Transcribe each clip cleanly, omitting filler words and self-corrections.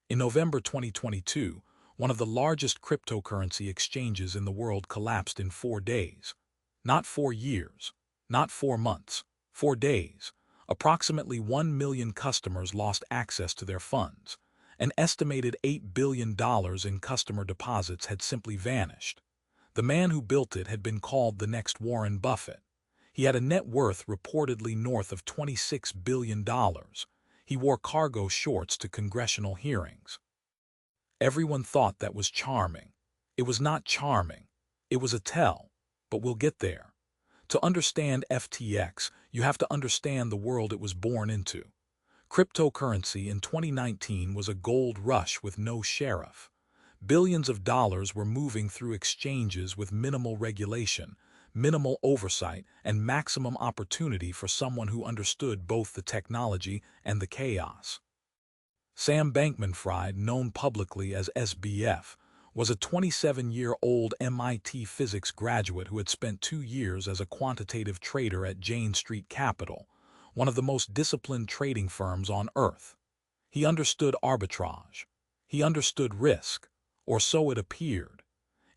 In November 2022, one of the largest cryptocurrency exchanges in the world collapsed in 4 days. Not 4 years, not 4 months, 4 days. Approximately 1 million customers lost access to their funds. An estimated $8 billion in customer deposits had simply vanished. The man who built it had been called the next Warren Buffett. He had a net worth reportedly north of $26 billion. He wore cargo shorts to congressional hearings. Everyone thought that was charming. It was not charming. It was a tell. But we'll get there. To understand FTX, you have to understand the world it was born into. Cryptocurrency in 2019 was a gold rush with no sheriff. Billions of dollars were moving through exchanges with minimal regulation, minimal oversight, and maximum opportunity for someone who understood both the technology and the chaos. Sam Bankman-Fried, known publicly as SBF, was a 27-year-old MIT physics graduate who had spent 2 years as a quantitative trader at Jane Street Capital, one of the most disciplined trading firms on earth. He understood arbitrage. He understood risk, or so it appeared.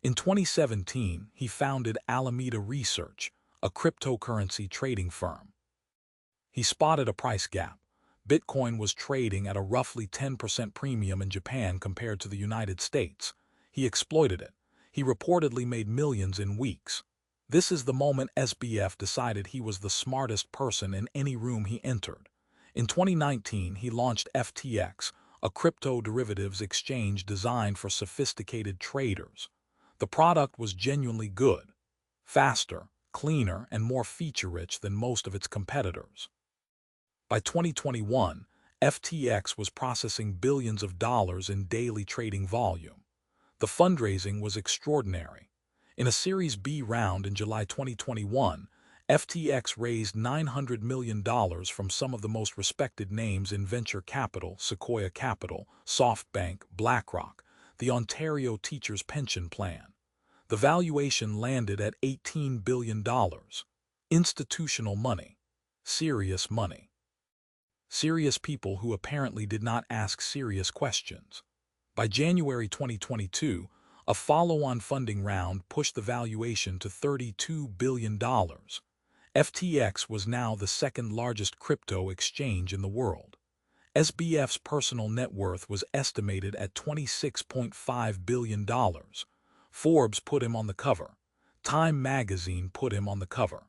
In 2017, he founded Alameda Research, a cryptocurrency trading firm. He spotted a price gap. Bitcoin was trading at a roughly 10% premium in Japan compared to the United States. He exploited it. He reportedly made millions in weeks. This is the moment SBF decided he was the smartest person in any room he entered. In 2019, he launched FTX, a crypto derivatives exchange designed for sophisticated traders. The product was genuinely good, faster, cleaner, and more feature-rich than most of its competitors. By 2021, FTX was processing billions of dollars in daily trading volume. The fundraising was extraordinary. In a Series B round in July 2021, FTX raised $900 million from some of the most respected names in venture capital: Sequoia Capital, SoftBank, BlackRock, the Ontario Teachers' Pension Plan. The valuation landed at $18 billion. Institutional money. Serious money. Serious people who apparently did not ask serious questions. By January 2022, a follow-on funding round pushed the valuation to $32 billion. FTX was now the second largest crypto exchange in the world. SBF's personal net worth was estimated at $26.5 billion. Forbes put him on the cover. Time magazine put him on the cover.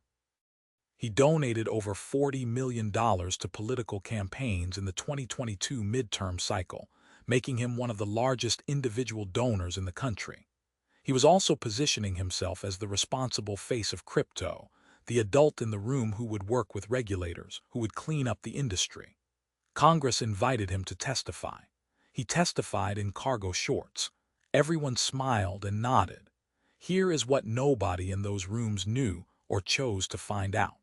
He donated over $40 million to political campaigns in the 2022 midterm cycle, making him one of the largest individual donors in the country. He was also positioning himself as the responsible face of crypto, the adult in the room who would work with regulators, who would clean up the industry. Congress invited him to testify. He testified in cargo shorts. Everyone smiled and nodded. Here is what nobody in those rooms knew or chose to find out.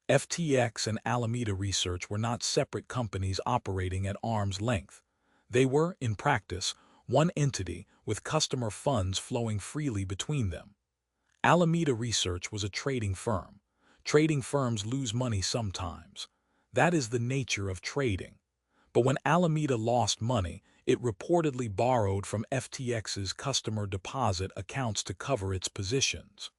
FTX and Alameda Research were not separate companies operating at arm's length. They were, in practice, one entity with customer funds flowing freely between them. Alameda Research was a trading firm. Trading firms lose money sometimes. That is the nature of trading. But when Alameda lost money, it reportedly borrowed from FTX's customer deposit accounts to cover its positions.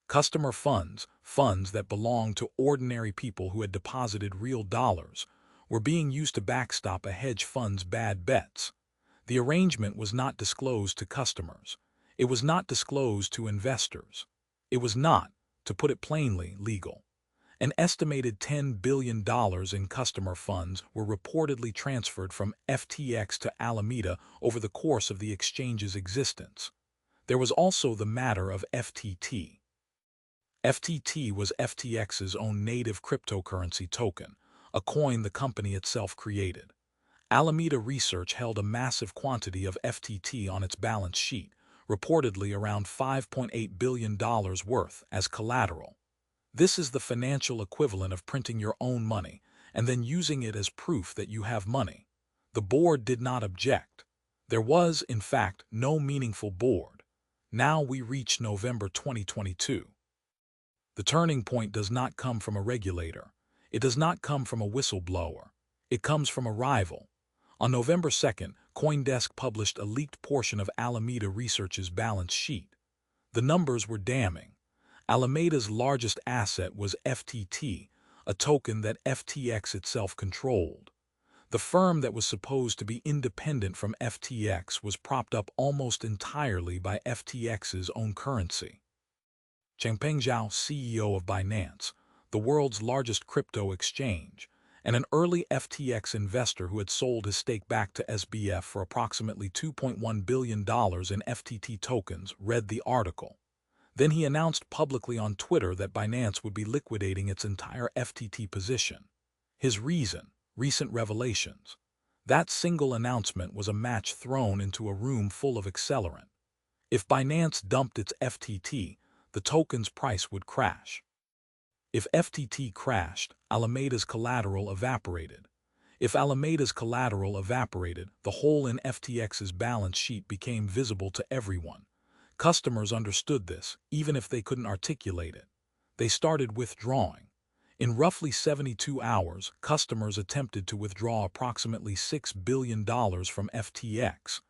Customer funds, funds that belonged to ordinary people who had deposited real dollars, were being used to backstop a hedge fund's bad bets. The arrangement was not disclosed to customers. It was not disclosed to investors. It was not, to put it plainly, legal. An estimated $10 billion in customer funds were reportedly transferred from FTX to Alameda over the course of the exchange's existence. There was also the matter of FTT. FTT was FTX's own native cryptocurrency token, a coin the company itself created. Alameda Research held a massive quantity of FTT on its balance sheet, reportedly around $5.8 billion worth, as collateral. This is the financial equivalent of printing your own money and then using it as proof that you have money. The board did not object. There was, in fact, no meaningful board. Now we reach November 2022. The turning point does not come from a regulator. It does not come from a whistleblower. It comes from a rival. On November 2nd, CoinDesk published a leaked portion of Alameda Research's balance sheet. The numbers were damning. Alameda's largest asset was FTT, a token that FTX itself controlled. The firm that was supposed to be independent from FTX was propped up almost entirely by FTX's own currency. Changpeng Zhao, CEO of Binance, the world's largest crypto exchange, and an early FTX investor who had sold his stake back to SBF for approximately $2.1 billion in FTT tokens, read the article. Then he announced publicly on Twitter that Binance would be liquidating its entire FTT position. His reason: recent revelations. That single announcement was a match thrown into a room full of accelerant. If Binance dumped its FTT, the token's price would crash. If FTT crashed, Alameda's collateral evaporated. If Alameda's collateral evaporated, the hole in FTX's balance sheet became visible to everyone. Customers understood this, even if they couldn't articulate it. They started withdrawing. In roughly 72 hours, customers attempted to withdraw approximately $6 billion from FTX.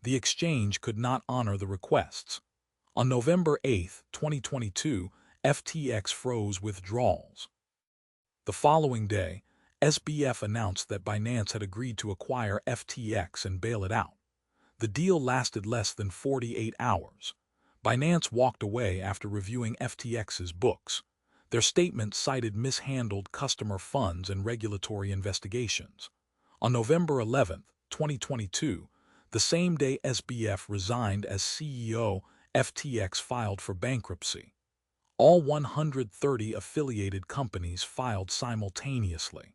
The exchange could not honor the requests. On November 8, 2022, FTX froze withdrawals. The following day, SBF announced that Binance had agreed to acquire FTX and bail it out. The deal lasted less than 48 hours. Binance walked away after reviewing FTX's books. Their statement cited mishandled customer funds and regulatory investigations. On November 11, 2022, the same day SBF resigned as CEO, FTX filed for bankruptcy. All 130 affiliated companies filed simultaneously.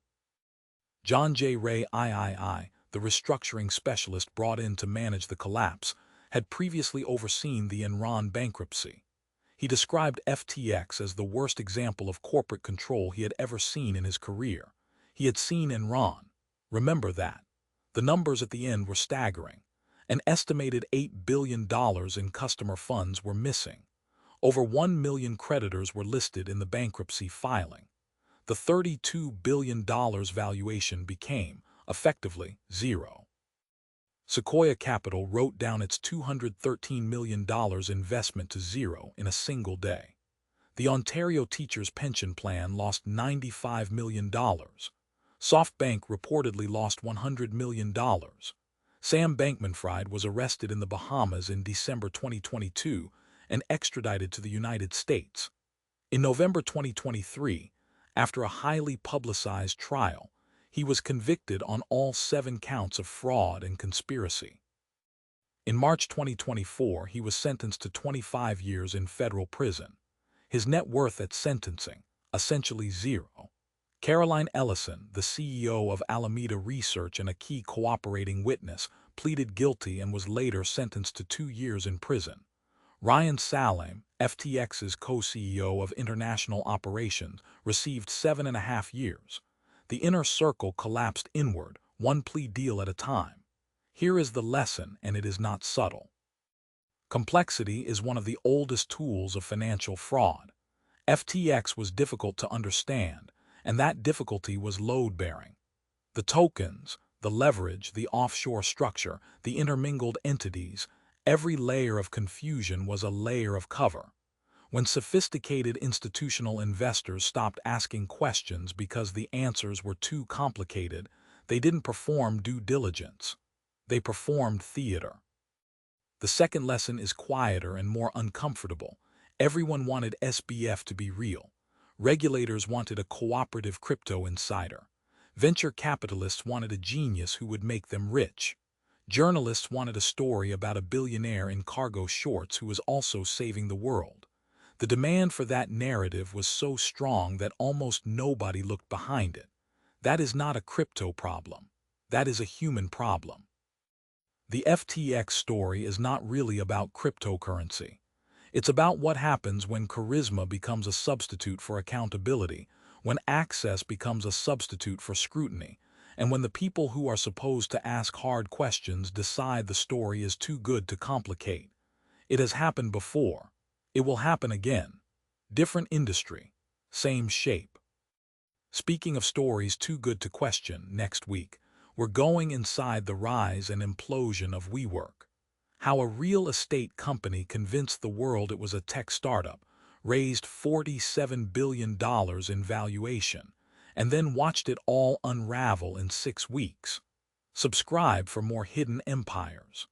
John J. Ray III, the restructuring specialist brought in to manage the collapse, had previously overseen the Enron bankruptcy. He described FTX as the worst example of corporate control he had ever seen in his career. He had seen Enron. Remember that. The numbers at the end were staggering. An estimated $8 billion in customer funds were missing. Over 1 million creditors were listed in the bankruptcy filing. The $32 billion valuation became, effectively, zero. Sequoia Capital wrote down its $213 million investment to zero in a single day. The Ontario Teachers' Pension Plan lost $95 million. SoftBank reportedly lost $100 million. Sam Bankman-Fried was arrested in the Bahamas in December 2022 and extradited to the United States. In November 2023, after a highly publicized trial, he was convicted on all 7 counts of fraud and conspiracy. In March 2024, he was sentenced to 25 years in federal prison. His net worth at sentencing, essentially zero. Caroline Ellison, the CEO of Alameda Research and a key cooperating witness, pleaded guilty and was later sentenced to 2 years in prison. Ryan Salame, FTX's co-CEO of international operations, received 7.5 years. The inner circle collapsed inward, one plea deal at a time. Here is the lesson, and it is not subtle. Complexity is one of the oldest tools of financial fraud. FTX was difficult to understand, and that difficulty was load-bearing. The tokens, the leverage, the offshore structure, the intermingled entities, every layer of confusion was a layer of cover. When sophisticated institutional investors stopped asking questions because the answers were too complicated, they didn't perform due diligence. They performed theater. The second lesson is quieter and more uncomfortable. Everyone wanted SBF to be real. Regulators wanted a cooperative crypto insider. Venture capitalists wanted a genius who would make them rich. Journalists wanted a story about a billionaire in cargo shorts who was also saving the world. The demand for that narrative was so strong that almost nobody looked behind it. That is not a crypto problem. That is a human problem. The FTX story is not really about cryptocurrency. It's about what happens when charisma becomes a substitute for accountability, when access becomes a substitute for scrutiny, and when the people who are supposed to ask hard questions decide the story is too good to complicate. It has happened before. It will happen again. Different industry, same shape. Speaking of stories too good to question, next week, We're going inside the rise and implosion of WeWork. How a real estate company convinced the world it was a tech startup, raised $47 billion in valuation, and then watched it all unravel in 6 weeks. Subscribe for more hidden empires.